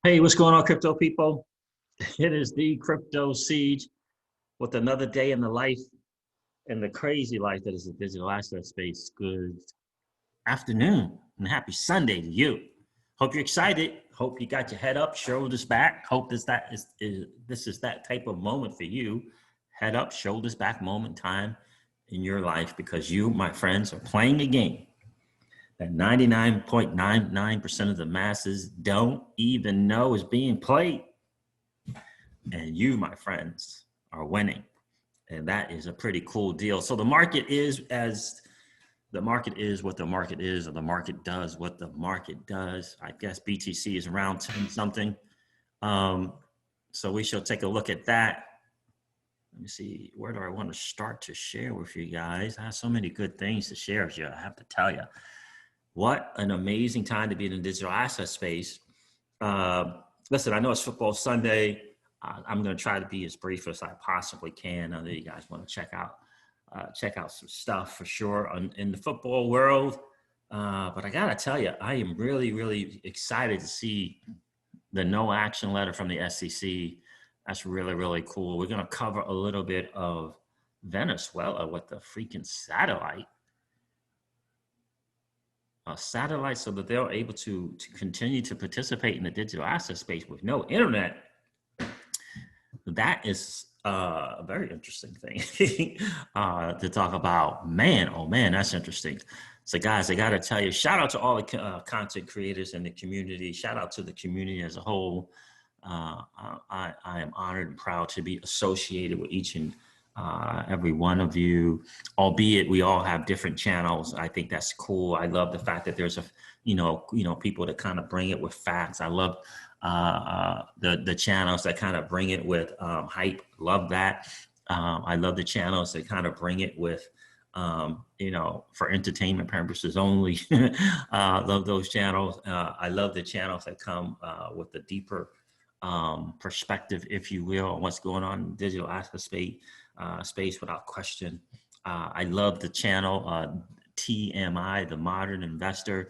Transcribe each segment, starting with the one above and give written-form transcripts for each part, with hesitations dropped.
Hey, what's going on, crypto people? It is the Crypto Siege with another day in the life and the crazy life that is the digital asset space. Good afternoon and happy Sunday to you. Hope you're excited. Hope you got your head up, shoulders back. Hope this is that type of moment for you. Head up, shoulders back moment time in your life because you, my friends, are playing a game that 99.99% of the masses don't even know is being played. And you, my friends, are winning. And that is a pretty cool deal. So the market is the market is what the market is, or the market does what the market does. I guess BTC is around 10 something. So we shall take a look at that. Let me see, where do I want to start to share with you guys? I have so many good things to share with you. I have to tell you, what an amazing time to be in the digital asset space. Listen, I know it's football Sunday. I'm going to try to be as brief as I possibly can. I know you guys want to check out some stuff for sure in the football world. But I got to tell you, I am really, really excited to see the no action letter from the SEC. That's really, really cool. We're going to cover a little bit of Venezuela with the freaking satellite. Satellite, so that they're able to continue to participate in the digital asset space with no internet. That is a very interesting thing to talk about. Man, oh man, that's interesting. So guys, I got to tell you, shout out to all the content creators in the community. Shout out to the community as a whole. I am honored and proud to be associated with each and every one of you, albeit we all have different channels. I think that's cool. I love the fact that there's people that kind of bring it with facts. I love the channels that kind of bring it with hype. Love that. I love the channels that kind of bring it with for entertainment purposes only. Love those channels. I love the channels that come with the deeper perspective, if you will, on what's going on in the digital asset space without question. I love the channel TMI, the Modern Investor,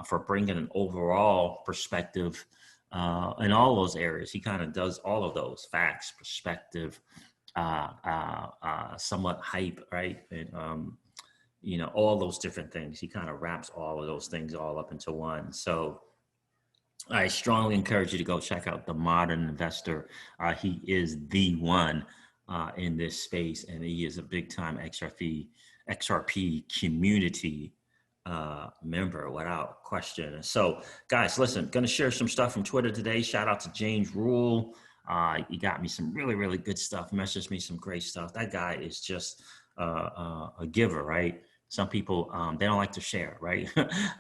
for bringing an overall perspective in all those areas. He kind of does all of those: facts, perspective, somewhat hype, right? And all those different things. He kind of wraps all of those things all up into one. So I strongly encourage you to go check out the Modern Investor. He is the one in this space, and he is a big time XRP community member without question. So guys, listen, going to share some stuff from Twitter today. Shout out to James Rule. He got me some really, really good stuff, messaged me some great stuff. That guy is just a giver, right? Some people, they don't like to share, right?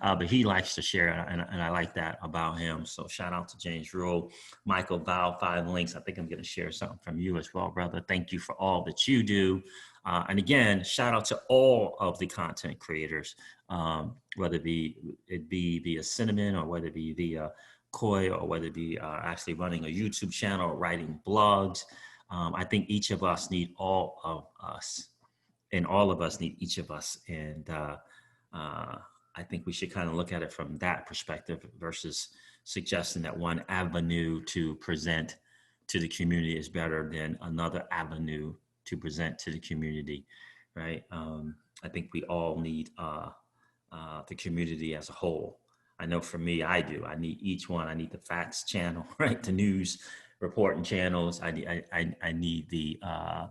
But he likes to share, and I like that about him. So shout out to James Rule, Michael Bow, 5 links. I think I'm going to share something from you as well, brother. Thank you for all that you do. And again, shout out to all of the content creators, whether it be via Cinnamon, or whether it be via Koi, or whether it be actually running a YouTube channel or writing blogs. I think each of us need all of us. And all of us need each of us. And I think we should kind of look at it from that perspective versus suggesting that one avenue to present to the community is better than another avenue to present to the community, right? I think we all need the community as a whole. I know for me, I do. I need each one. I need the facts channel, right? The news reporting channels. I need the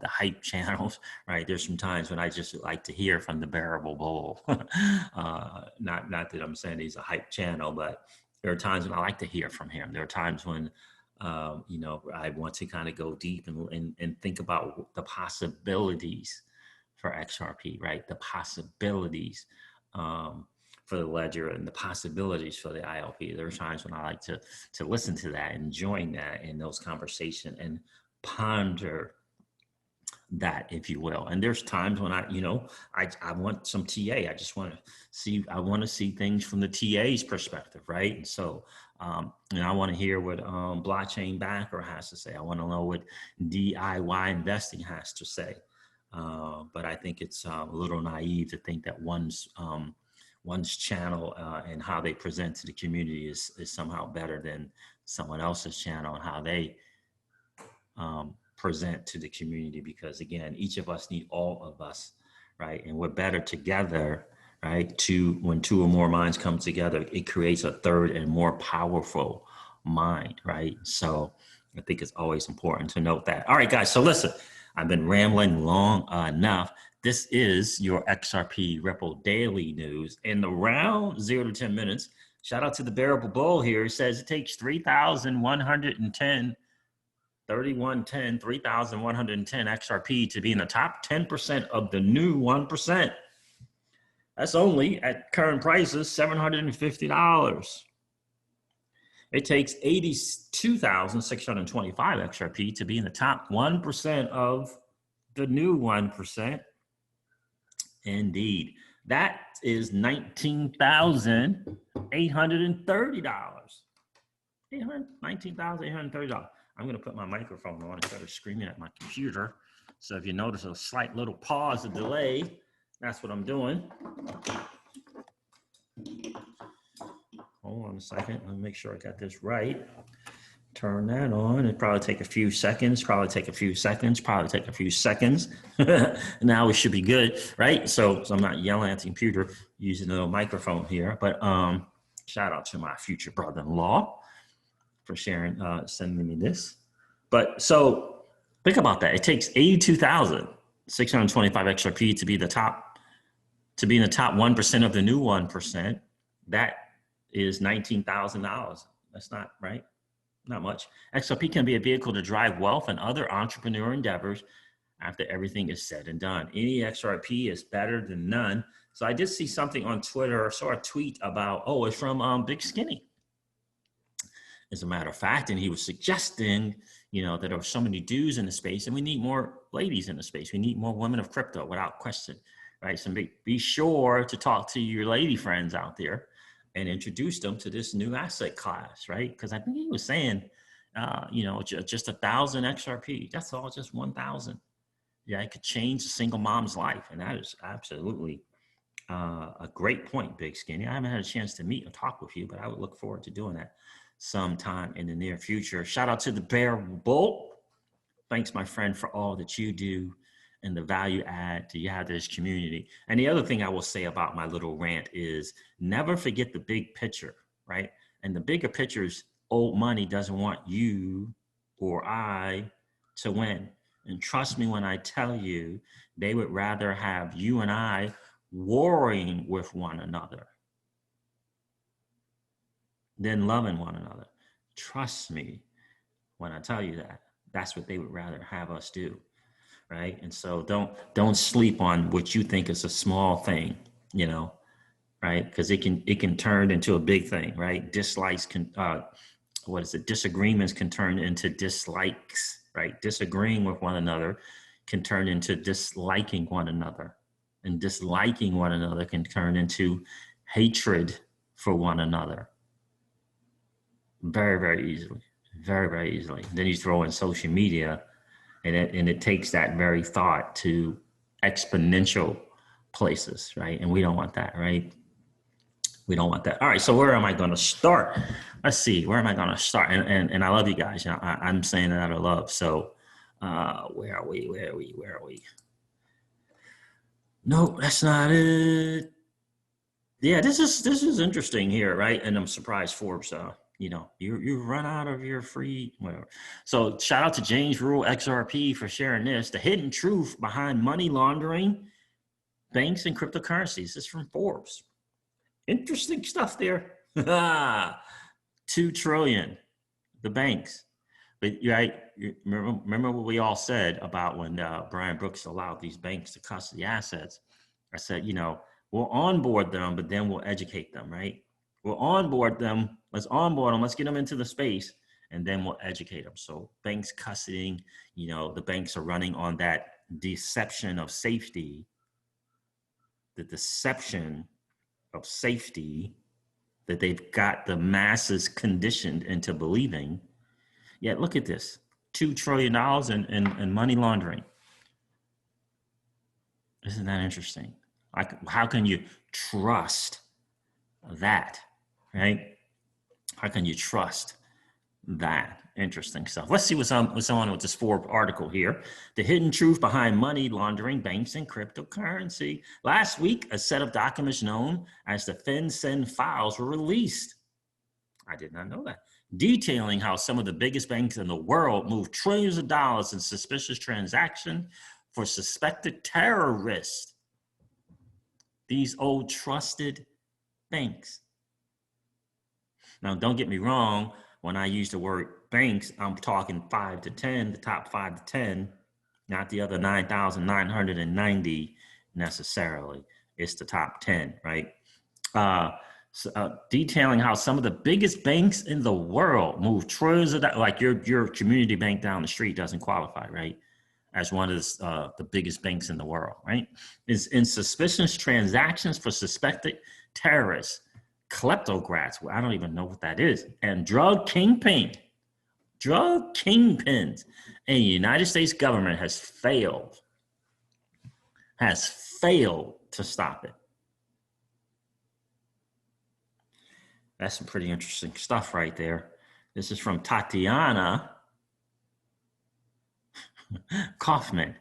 hype channels, right? There's some times when I just like to hear from the bearable bull. Not that I'm saying he's a hype channel, but there are times when I like to hear from him. There are times when I want to kind of go deep and think about the possibilities for XRP, right? The possibilities for the ledger and the possibilities for the ILP. There are times when I like to listen to that and join that in those conversations and ponder that, if you will. And there's times when I want some TA. I just want to see things from the TA's perspective, right? And so, I want to hear what blockchain backer has to say. I want to know what DIY investing has to say. But I think it's a little naive to think that one one's channel and how they present to the community is somehow better than someone else's channel and how they present to the community, because again, each of us need all of us, right? And we're better together, right? When two or more minds come together, it creates a third and more powerful mind, right? So I think it's always important to note that. All right, guys, so listen, I've been rambling long enough. This is your XRP Ripple Daily News. In the round 0 to 10 minutes, shout out to the Bearable Bull here. It says it takes 3,110 XRP to be in the top 10% of the new 1%. That's only at current prices, $750. It takes 82,625 XRP to be in the top 1% of the new 1%. Indeed. That is $19,830. $19,830. I'm going to put my microphone on instead of screaming at my computer. So if you notice a slight little pause, a delay, that's what I'm doing. Hold on a second. Let me make sure I got this right. Turn that on. It'll probably take a few seconds. Now we should be good, right? So I'm not yelling at the computer using a little microphone here. But shout out to my future brother-in-law for sharing, sending me this. But so think about that. It takes 82,625 XRP to be in the top 1% of the new 1%. That is $19,000. That's not right. Not much. XRP can be a vehicle to drive wealth and other entrepreneur endeavors after everything is said and done. Any XRP is better than none. So I did see something on Twitter. I saw a tweet about, it's from Big Skinny. As a matter of fact, and he was suggesting, that there are so many dudes in the space and we need more ladies in the space. We need more women of crypto without question, right? So be sure to talk to your lady friends out there and introduce them to this new asset class, right? Because I think he was saying, just 1,000 XRP. That's all, just 1,000. Yeah, it could change a single mom's life. And that is absolutely a great point, Big Skinny. I haven't had a chance to meet and talk with you, but I would look forward to doing that sometime in the near future. Shout out to the Bear Bull. Thanks, my friend, for all that you do and the value add that you have to this community. And the other thing I will say about my little rant is never forget the big picture, right? And the bigger picture is old money doesn't want you or I to win. And trust me when I tell you, they would rather have you and I warring with one another than loving one another. Trust me when I tell you that. That's what they would rather have us do, right? And so don't sleep on what you think is a small thing, right? Because it can turn into a big thing, right? Dislikes can, disagreements can turn into dislikes, right? Disagreeing with one another can turn into disliking one another, and disliking one another can turn into hatred for one another. Very, very easily, very, very easily. Then you throw in social media, and it takes that very thought to exponential places, right? And we don't want that, right? We don't want that. All right, so where am I going to start? Let's see, where am I going to start? And I love you guys. I'm saying that out of love. So where are we? No, that's not it. Yeah, this is interesting here, right? And I'm surprised Forbes, you run out of your free, whatever. So shout out to James Rule XRP for sharing this. The hidden truth behind money laundering, banks, and cryptocurrencies. This is from Forbes. Interesting stuff there. 2 trillion, the banks. But remember what we all said about when Brian Brooks allowed these banks to custody assets. I said, we'll onboard them, but then we'll educate them, right? We'll onboard them. Let's onboard them. Let's get them into the space, and then we'll educate them. So banks custodying, the banks are running on that deception of safety, the deception of safety that they've got the masses conditioned into believing. Yet look at this, $2 trillion in money laundering. Isn't that interesting? Like, how can you trust that, right? How can you trust that? Interesting stuff. Let's see what's on with this Forbes article here. The hidden truth behind money laundering, banks, and cryptocurrency. Last week, a set of documents known as the FinCEN files were released. I did not know that. Detailing how some of the biggest banks in the world moved trillions of dollars in suspicious transactions for suspected terrorists. These old trusted banks. Now, don't get me wrong. When I use the word banks, I'm talking 5 to 10, the top 5 to 10, not the other 9,990 necessarily. It's the top 10, right? Detailing how some of the biggest banks in the world move trillions of dollars. Like your community bank down the street doesn't qualify, right? As one of the biggest banks in the world, right? Is in suspicious transactions for suspected terrorists, kleptocrats, well, I don't even know what that is, and drug kingpins. And the United States government has failed to stop it. That's some pretty interesting stuff right there. This is from Tatiana Kaufman.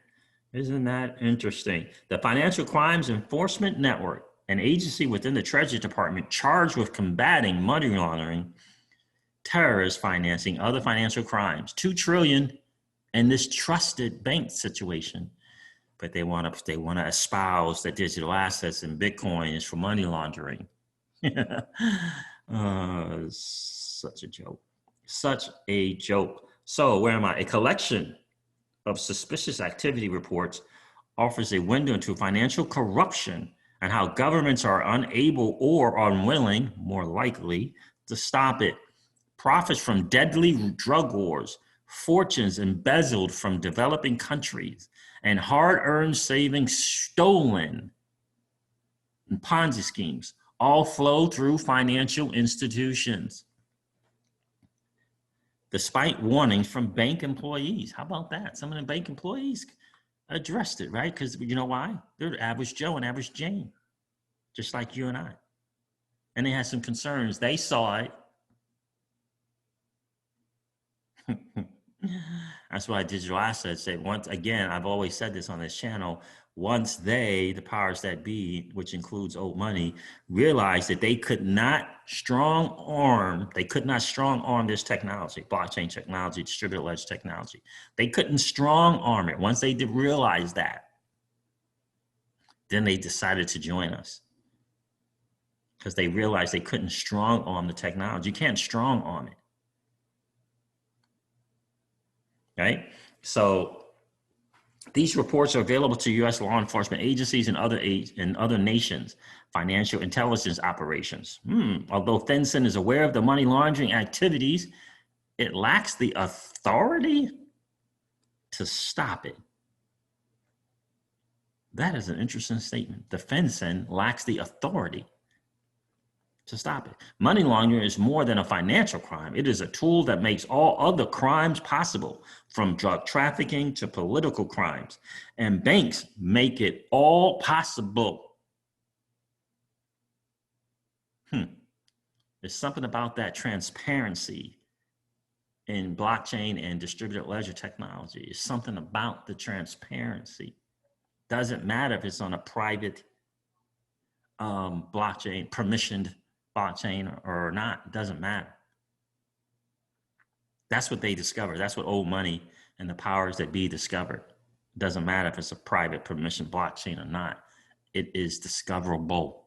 Isn't that interesting? The Financial Crimes Enforcement Network, an agency within the Treasury Department charged with combating money laundering, terrorist financing, other financial crimes. $2 trillion in this trusted bank situation. But they want to espouse that digital assets and Bitcoin is for money laundering. Such a joke. Such a joke. So where am I? A collection of suspicious activity reports offers a window into financial corruption and how governments are unable or unwilling, more likely, to stop it. Profits from deadly drug wars, fortunes embezzled from developing countries, and hard-earned savings stolen in Ponzi schemes all flow through financial institutions. Despite warnings from bank employees. How about that? Some of the bank employees addressed it, right? Because you know why? They're the average Joe and average Jane, just like you and I. And they had some concerns. They saw it. That's why digital assets say, once again, I've always said this on this channel, once they, the powers that be, which includes old money, realized that they could not strong arm this technology, blockchain technology, distributed ledger technology. They couldn't strong arm it. Once they did realize that, then they decided to join us because they realized they couldn't strong arm the technology. You can't strong arm it. Right? So these reports are available to U.S. law enforcement agencies and other nations' financial intelligence operations. Although FinCEN is aware of the money laundering activities, it lacks the authority to stop it. That is an interesting statement. The FinCEN lacks the authority to stop it. Money laundering is more than a financial crime. It is a tool that makes all other crimes possible, from drug trafficking to political crimes. And banks make it all possible. There's something about that transparency in blockchain and distributed ledger technology. It's something about the transparency. Doesn't matter if it's on a private blockchain, permissioned blockchain or not, it doesn't matter. That's what they discovered. That's what old money and the powers that be discovered. It doesn't matter if it's a private permission blockchain or not. It is discoverable.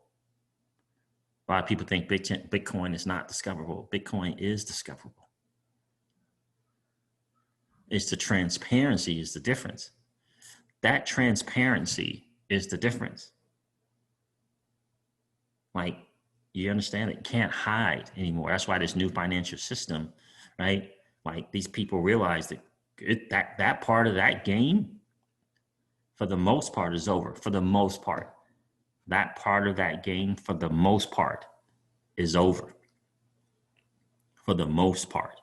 A lot of people think Bitcoin is not discoverable. Bitcoin is discoverable. It's the transparency is the difference. That transparency is the difference. Like, you understand, it can't hide anymore. That's why this new financial system, right? Like, these people realize that that part of that game, for the most part, is over. For the most part, that part of that game, for the most part, is over. For the most part.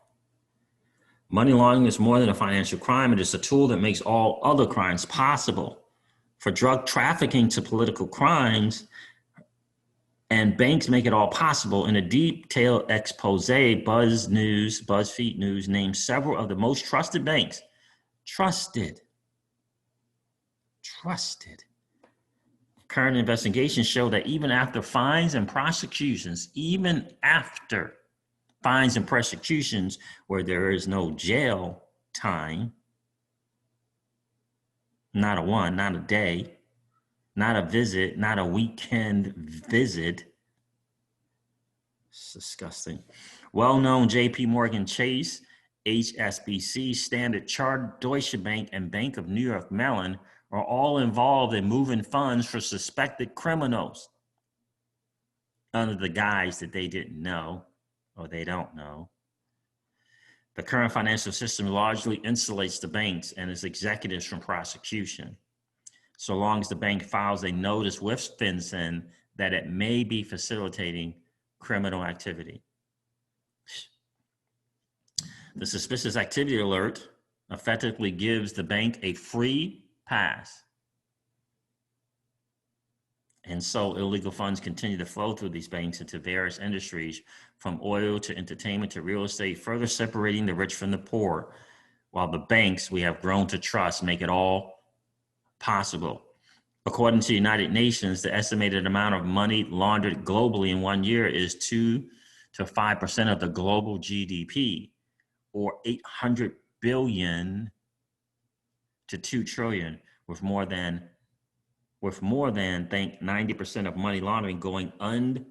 Money laundering is more than a financial crime. It is a tool that makes all other crimes possible. For drug trafficking to political crimes, And banks make it all possible. In a detailed expose, BuzzFeed News named several of the most trusted banks. Trusted. Current investigations show that even after fines and prosecutions, where there is no jail time, not a day, not a visit, not a weekend visit. It's disgusting. Well-known JP Morgan Chase, HSBC, Standard Chartered, Deutsche Bank, and Bank of New York Mellon are all involved in moving funds for suspected criminals under the guise that they didn't know or they don't know. The current financial system largely insulates the banks and its executives from prosecution, so long as the bank files a notice with FinCEN that it may be facilitating criminal activity. The suspicious activity alert effectively gives the bank a free pass. And so illegal funds continue to flow through these banks into various industries, from oil to entertainment to real estate, further separating the rich from the poor, while the banks we have grown to trust make it all possible. According to the United Nations, the estimated amount of money laundered globally in 1 year is 2 to 5% of the global GDP, or 800 billion to 2 trillion, with more than 90% of money laundering going undetected.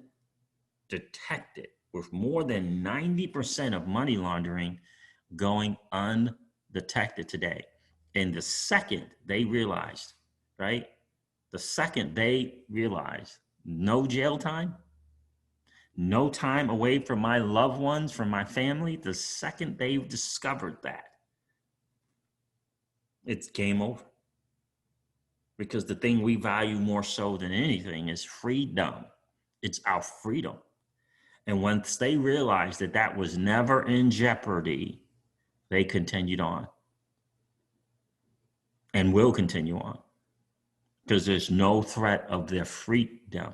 With more than 90% of money laundering going undetected today. And the second they realized, right? The second they realized no jail time, no time away from my loved ones, from my family, the second they discovered that, it's game over. Because the thing we value more so than anything is freedom. It's our freedom. And once they realized that that was never in jeopardy, they continued on and will continue on, because there's no threat of their freedom.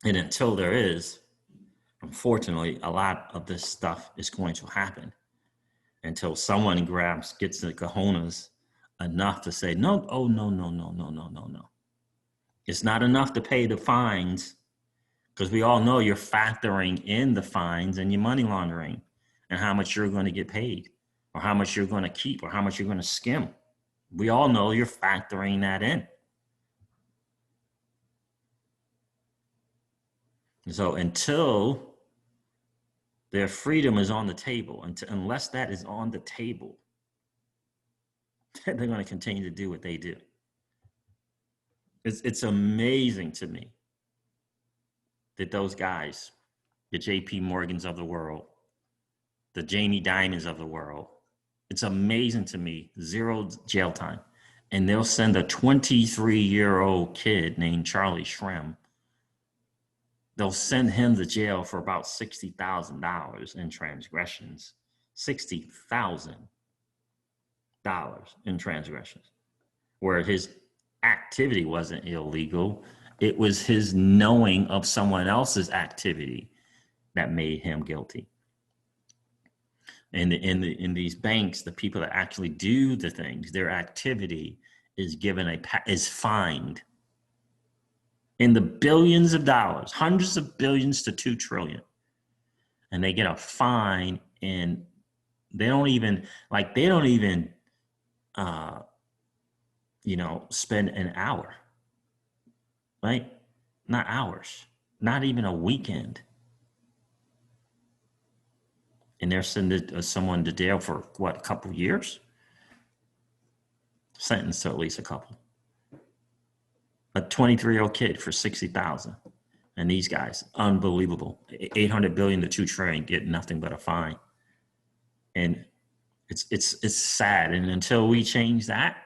And until there is, unfortunately, a lot of this stuff is going to happen until someone gets the cojones enough to say, no, oh, no. It's not enough to pay the fines, because we all know you're factoring in the fines and your money laundering and how much you're going to get paid or how much you're going to keep or how much you're going to skim. We all know you're factoring that in. So until their freedom is on the table, unless that is on the table, they're going to continue to do what they do. It's amazing to me that those guys, the JP Morgans of the world, the Jamie Dimons of the world, it's amazing to me, 0 jail time. And they'll send a 23-year-old kid named Charlie Shrem. They'll send him to jail for about $60,000 in transgressions. $60,000 in transgressions, where his activity wasn't illegal. It was his knowing of someone else's activity that made him guilty. And in these banks, the people that actually do the things, their activity is is fined in the billions of dollars, hundreds of billions to 2 trillion. And they get a fine, and they don't even spend an hour, right? Not hours, not even a weekend. And they're sending someone to jail for what, a couple of years? Sentenced to at least a couple. A 23-year-old kid for $60,000. And these guys, unbelievable. 800 billion to 2 trillion, get nothing but a fine. And it's sad. And until we change that,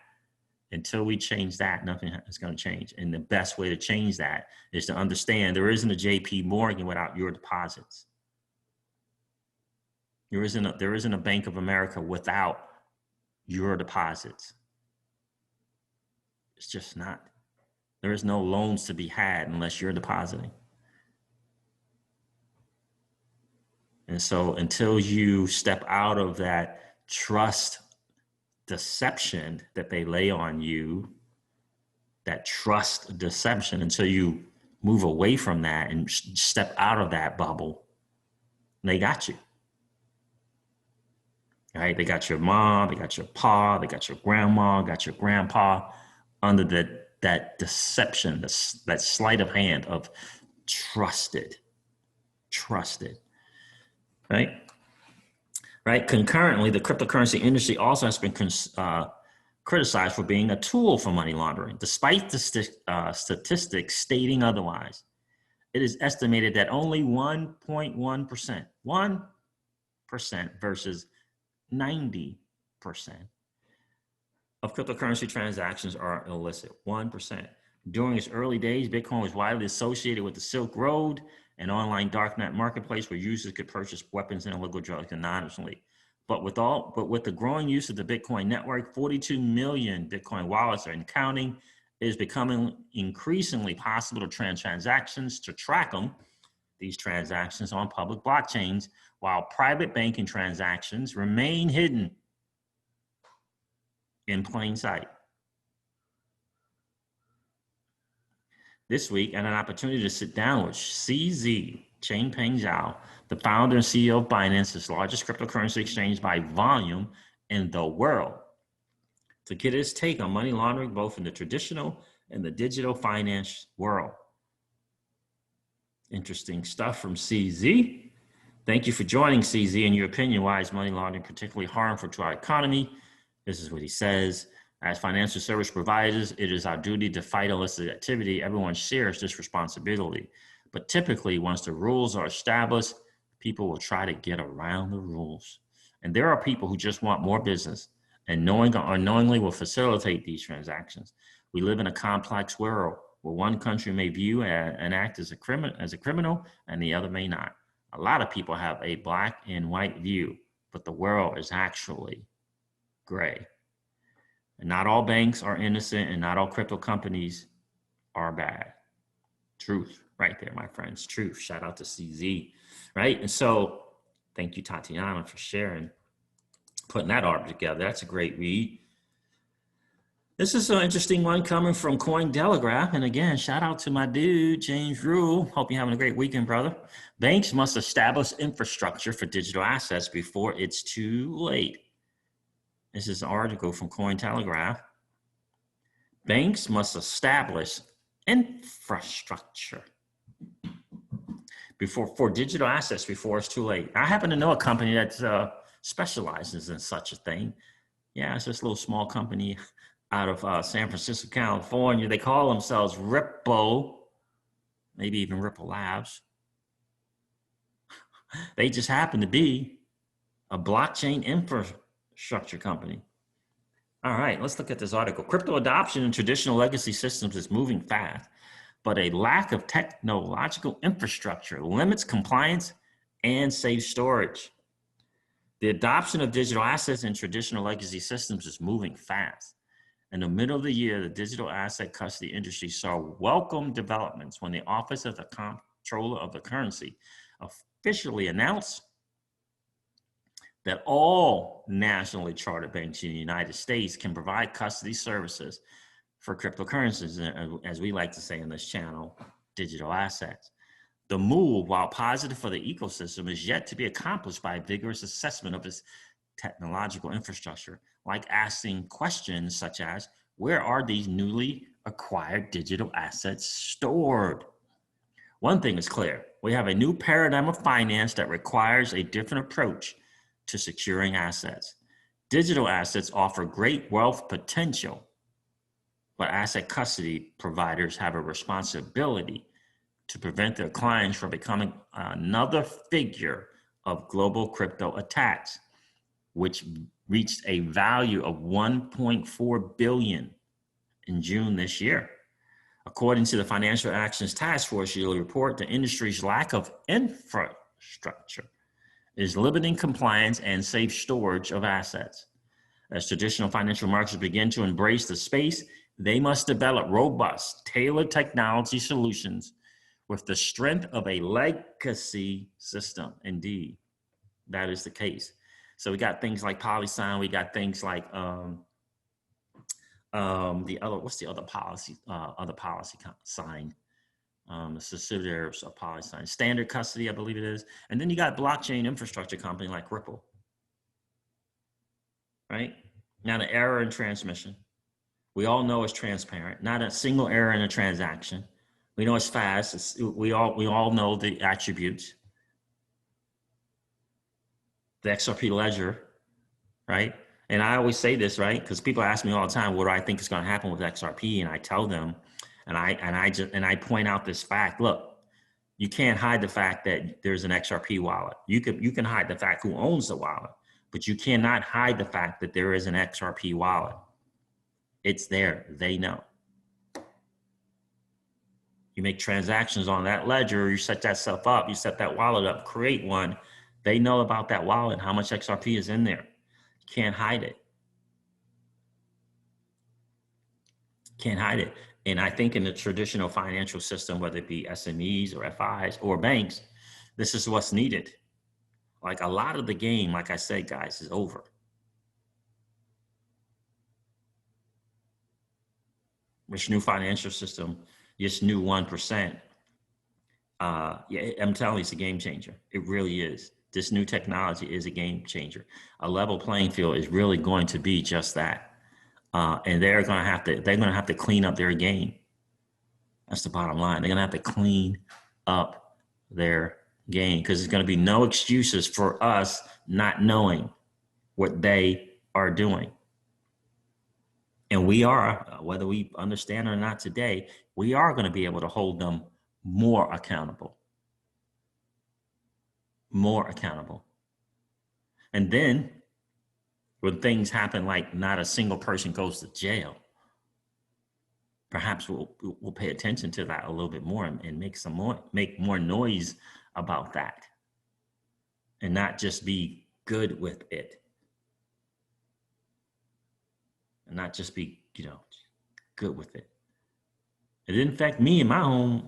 nothing is going to change. And the best way to change that is to understand there isn't a JP Morgan without your deposits. There isn't a Bank of America without your deposits. It's just not. There is no loans to be had unless you're depositing. And so until you step out of that trust deception that they lay on you, that trust deception, until you move away from that and step out of that bubble, they got you. Right? They got your mom, they got your pa, they got your grandma, got your grandpa under that deception, that sleight of hand of trusted, right? Right. Concurrently, the cryptocurrency industry also has been criticized for being a tool for money laundering, despite the statistics stating otherwise. It is estimated that only 1.1%, 1% versus 90% of cryptocurrency transactions are illicit, 1%. During its early days, Bitcoin was widely associated with the Silk Road, an online darknet marketplace where users could purchase weapons and illegal drugs anonymously. But with the growing use of the Bitcoin network, 42 million Bitcoin wallets are counting. It is becoming increasingly possible to track them, these transactions on public blockchains, while private banking transactions remain hidden in plain sight. This week, I had an opportunity to sit down with CZ, Changpeng Zhao, the founder and CEO of Binance, the largest cryptocurrency exchange by volume in the world, to get his take on money laundering, both in the traditional and the digital finance world. Interesting stuff from CZ. Thank you for joining, CZ. In your opinion, why is money laundering particularly harmful to our economy? This is what he says. As financial service providers, it is our duty to fight illicit activity. Everyone shares this responsibility. But typically, once the rules are established, people will try to get around the rules. And there are people who just want more business and knowing or unknowingly will facilitate these transactions. We live in a complex world where one country may view an act as a criminal and the other may not. A lot of people have a black and white view, but the world is actually gray. And not all banks are innocent and not all crypto companies are bad. Truth right there, my friends. Truth. Shout out to CZ. Right? And so thank you, Tatiana, for sharing, putting that article together. That's a great read. This is an interesting one coming from Cointelegraph. And again, shout out to my dude, James Rule. Hope you're having a great weekend, brother. Banks must establish infrastructure for digital assets before it's too late. This is an article from Cointelegraph. Banks must establish infrastructure for digital assets before it's too late. I happen to know a company that specializes in such a thing. Yeah, it's this little small company out of San Francisco, California. They call themselves Ripple, maybe even Ripple Labs. They just happen to be a blockchain infrastructure company. All right, let's look at this article. Crypto adoption in traditional legacy systems is moving fast, but a lack of technological infrastructure limits compliance and safe storage. The adoption of digital assets in traditional legacy systems is moving fast. In the middle of the year, the digital asset custody industry saw welcome developments when the Office of the Comptroller of the Currency officially announced that all nationally chartered banks in the United States can provide custody services for cryptocurrencies, as we like to say in this channel, digital assets. The move, while positive for the ecosystem, is yet to be accomplished by a vigorous assessment of its technological infrastructure, like asking questions such as, where are these newly acquired digital assets stored? One thing is clear, we have a new paradigm of finance that requires a different approach to securing assets. Digital assets offer great wealth potential, but asset custody providers have a responsibility to prevent their clients from becoming another figure of global crypto attacks, which reached a value of $1.4 billion in June this year. According to the Financial Actions Task Force yearly report, the industry's lack of infrastructure is limiting compliance and safe storage of assets. As traditional financial markets begin to embrace the space, They must develop robust, tailored technology solutions with the strength of a legacy system. Indeed, that is the case. So we got things like PolySign. We got things like what's the other policy? Sign. The subsidiaries of PolySign. Standard Custody, I believe it is. And then you got blockchain infrastructure company like Ripple. Right? Now the error in transmission. We all know it's transparent. Not a single error in a transaction. We know it's fast. We all know the attributes. The XRP ledger, right? And I always say this, right? Because people ask me all the time, what do I think is going to happen with XRP? And I tell them, and I point out this fact. Look, you can't hide the fact that there's an XRP wallet. You can hide the fact who owns the wallet, but you cannot hide the fact that there is an XRP wallet. It's there. They know. You make transactions on that ledger, you set that stuff up, you set that wallet up, create one. They know about that wallet, how much XRP is in there. You can't hide it. Can't hide it. And I think in the traditional financial system, whether it be SMEs or FIs or banks, this is what's needed. Like a lot of the game, like I said, guys, is over. This new financial system, this new 1%, yeah, I'm telling you, it's a game changer. It really is. This new technology is a game changer. A level playing field is really going to be just that. And they're going to have to clean up their game. That's the bottom line. They're going to have to clean up their game because there's going to be no excuses for us not knowing what they are doing. And we are, whether we understand or not today, we are going to be able to hold them more accountable. More accountable. And then when things happen, like not a single person goes to jail, perhaps we'll pay attention to that a little bit more and make more noise about that, and not just be good with it, and not just be good with it. It didn't affect me in my home,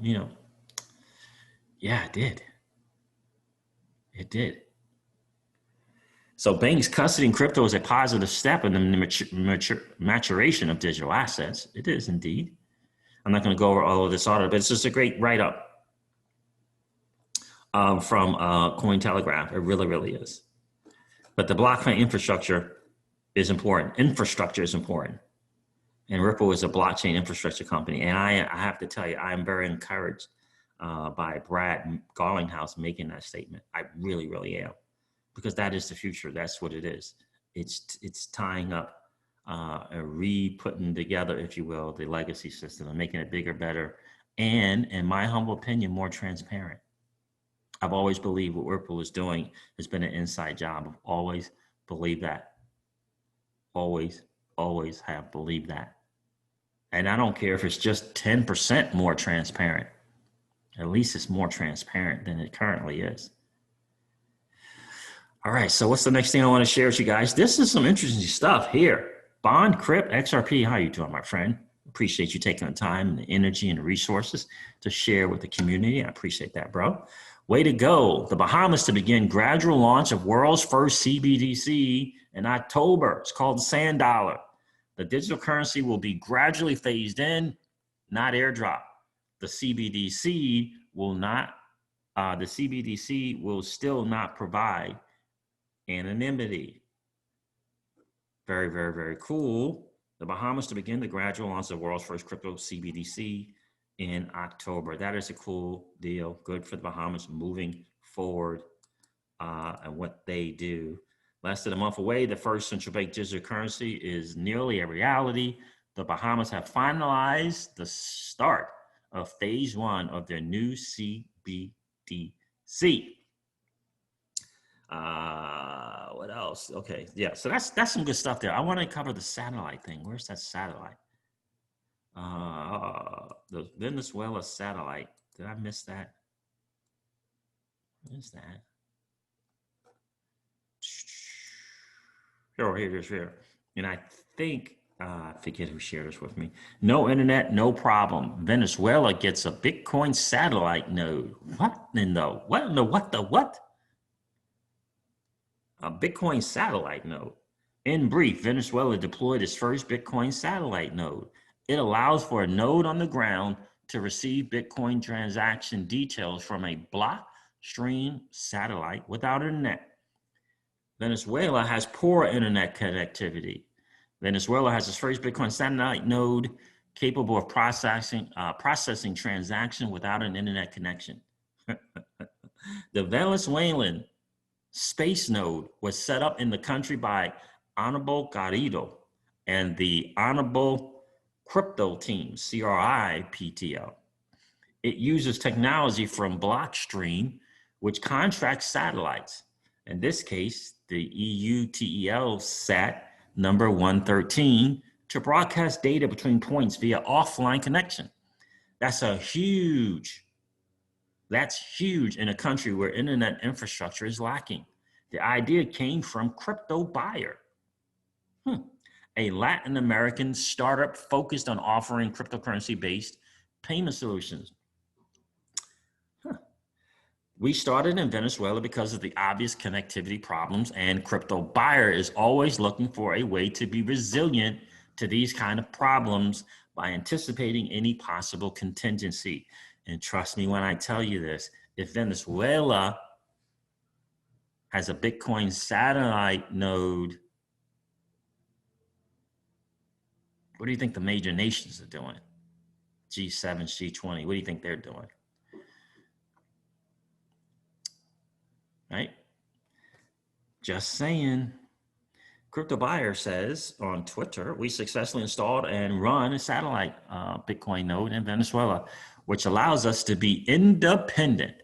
Yeah, it did. It did. So banks custodying crypto is a positive step in the maturation of digital assets. It is indeed. I'm not going to go over all of this order, but it's just a great write-up from Cointelegraph. It really, really is. But the blockchain infrastructure is important. Infrastructure is important. And Ripple is a blockchain infrastructure company. And I have to tell you, I'm very encouraged by Brad Garlinghouse making that statement. I really, really am. Because that is the future. That's what it is. It's tying up and putting together, if you will, the legacy system and making it bigger, better, and in my humble opinion, more transparent. I've always believed what Ripple is doing has been an inside job. I've always believed that. Always have believed that. And I don't care if it's just 10% more transparent. At least it's more transparent than it currently is. All right, so what's the next thing I want to share with you guys? This is some interesting stuff here. Bond, Crypt, XRP, how you doing, my friend? Appreciate you taking the time and the energy and the resources to share with the community. I appreciate that, bro. Way to go. The Bahamas to begin gradual launch of world's first CBDC in October. It's called the Sand Dollar. The digital currency will be gradually phased in, not airdrop. The CBDC will still not provide anonymity. Very, very, very cool. The Bahamas to begin the gradual launch of the world's first crypto CBDC in October. That is a cool deal. Good for the Bahamas moving forward and what they do. Less than a month away, the first central bank digital currency is nearly a reality. The Bahamas have finalized the start of phase 1 of their new CBDC. What else? Okay, yeah, so that's some good stuff there. I want to cover the satellite thing. Where's that satellite? The Venezuela satellite. Did I miss that? What is that? Here. And I think I forget who shared this with me. No internet, no problem. Venezuela gets a Bitcoin satellite node. What in the what in the what the what? A Bitcoin satellite node. In brief, Venezuela deployed its first Bitcoin satellite node. It allows for a node on the ground to receive Bitcoin transaction details from a blockstream satellite without internet. Venezuela has poor internet connectivity. Venezuela has its first Bitcoin satellite node capable of processing transaction without an internet connection. The Venezuelan space node was set up in the country by Honorable Garrido and the Honorable Crypto Team, CRIPTO. It uses technology from Blockstream, which contracts satellites. In this case, the EUTEL SAT number 113 to broadcast data between points via offline connection. That's huge in a country where internet infrastructure is lacking. The idea came from Crypto Buyer, a Latin American startup focused on offering cryptocurrency-based payment solutions. We started in Venezuela because of the obvious connectivity problems, and Crypto Buyer is always looking for a way to be resilient to these kind of problems by anticipating any possible contingency. And trust me when I tell you this, if Venezuela has a Bitcoin satellite node, what do you think the major nations are doing? G7, G20, what do you think they're doing? Right? Just saying. Crypto Buyer says on Twitter, we successfully installed and run a satellite Bitcoin node in Venezuela, which allows us to be independent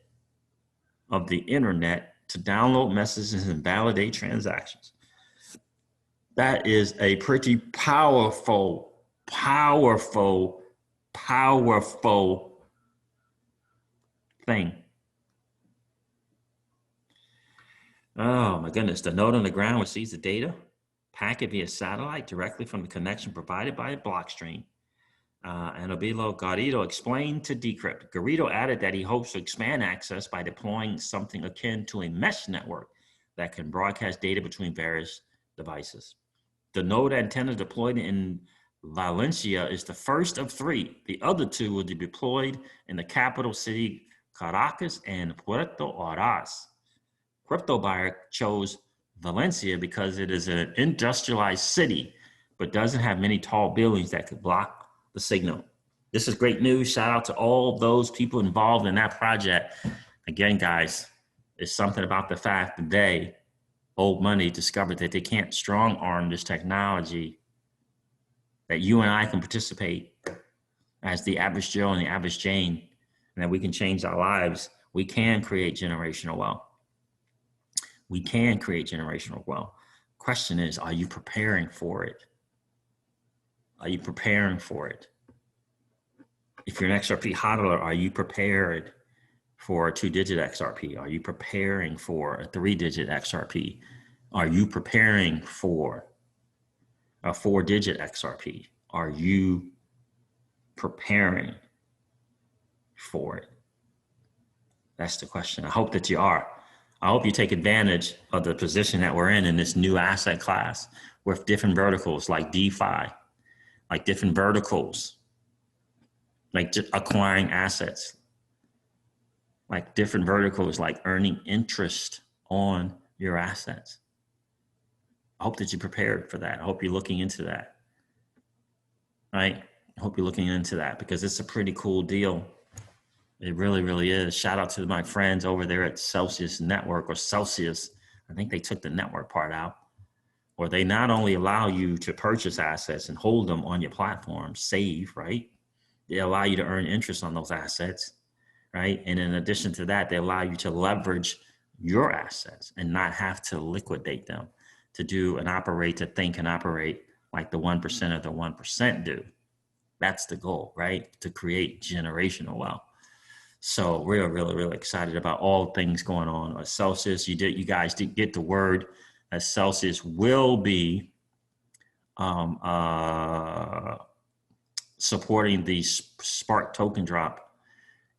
of the internet to download messages and validate transactions. That is a pretty powerful thing. Oh my goodness, the node on the ground receives the data packet via satellite directly from the connection provided by a Blockstream. And Obilo Garrido explained to Decrypt. Garrido added that he hopes to expand access by deploying something akin to a mesh network that can broadcast data between various devices. The node antenna deployed in Valencia is the first of 3. The other 2 will be deployed in the capital city Caracas and Puerto Ordaz. Crypto Buyer chose Valencia because it is an industrialized city, but doesn't have many tall buildings that could block the signal. This is great news. Shout out to all those people involved in that project. Again, guys, it's something about the fact that they, old money, discovered that they can't strong arm this technology, that you and I can participate as the average Joe and the average Jane, and that we can change our lives. We can create generational wealth. We can create generational wealth. Question is, are you preparing for it? Are you preparing for it? If you're an XRP hodler, are you prepared for a 2-digit XRP? Are you preparing for a 3-digit XRP? Are you preparing for a 4-digit XRP? Are you preparing for it? That's the question. I hope that you are. I hope you take advantage of the position that we're in this new asset class with different verticals like DeFi, like different verticals, like just acquiring assets, like different verticals, like earning interest on your assets. I hope that you're prepared for that. I hope you're looking into that, right? I hope you're looking into that because it's a pretty cool deal. It really, really is. Shout out to my friends over there at Celsius Network or Celsius. I think they took the network part out. Or they not only allow you to purchase assets and hold them on your platform, save, right? They allow you to earn interest on those assets, right? And in addition to that, they allow you to leverage your assets and not have to liquidate them, to do and operate, to think and operate like the 1% of the 1% do. That's the goal, right? To create generational wealth. So we're really, really excited about all things going on at Celsius. You guys did get the word that Celsius will be supporting the Spark token drop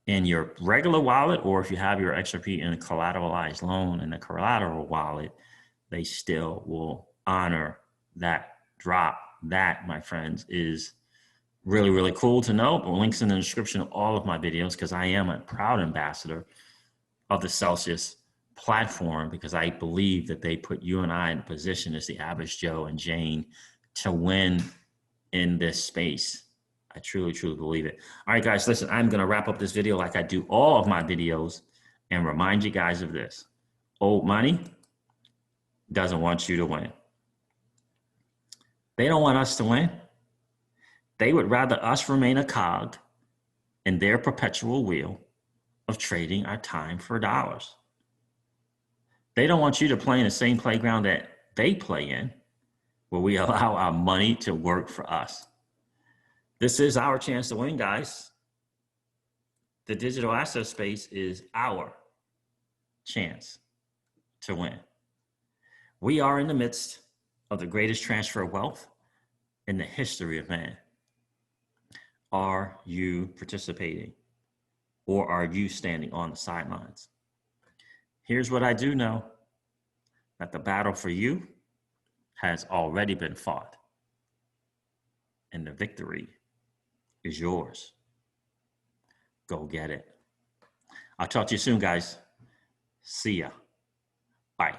in your regular wallet, or if you have your XRP in a collateralized loan in the collateral wallet, they still will honor that drop. That, my friends, is really, really cool to know. Links in the description of all of my videos, because I am a proud ambassador of the Celsius platform, because I believe that they put you and I in a position as the average Joe and Jane to win in this space. I truly, truly believe it. All right, guys, listen, I'm going to wrap up this video like I do all of my videos and remind you guys of this. Old money doesn't want you to win. They don't want us to win. They would rather us remain a cog in their perpetual wheel of trading our time for dollars. They don't want you to play in the same playground that they play in, where we allow our money to work for us. This is our chance to win, guys. The digital asset space is our chance to win. We are in the midst of the greatest transfer of wealth in the history of man. Are you participating, or are you standing on the sidelines? Here's what I do know, that the battle for you has already been fought, and the victory is yours. Go get it. I'll talk to you soon, guys. See ya. Bye.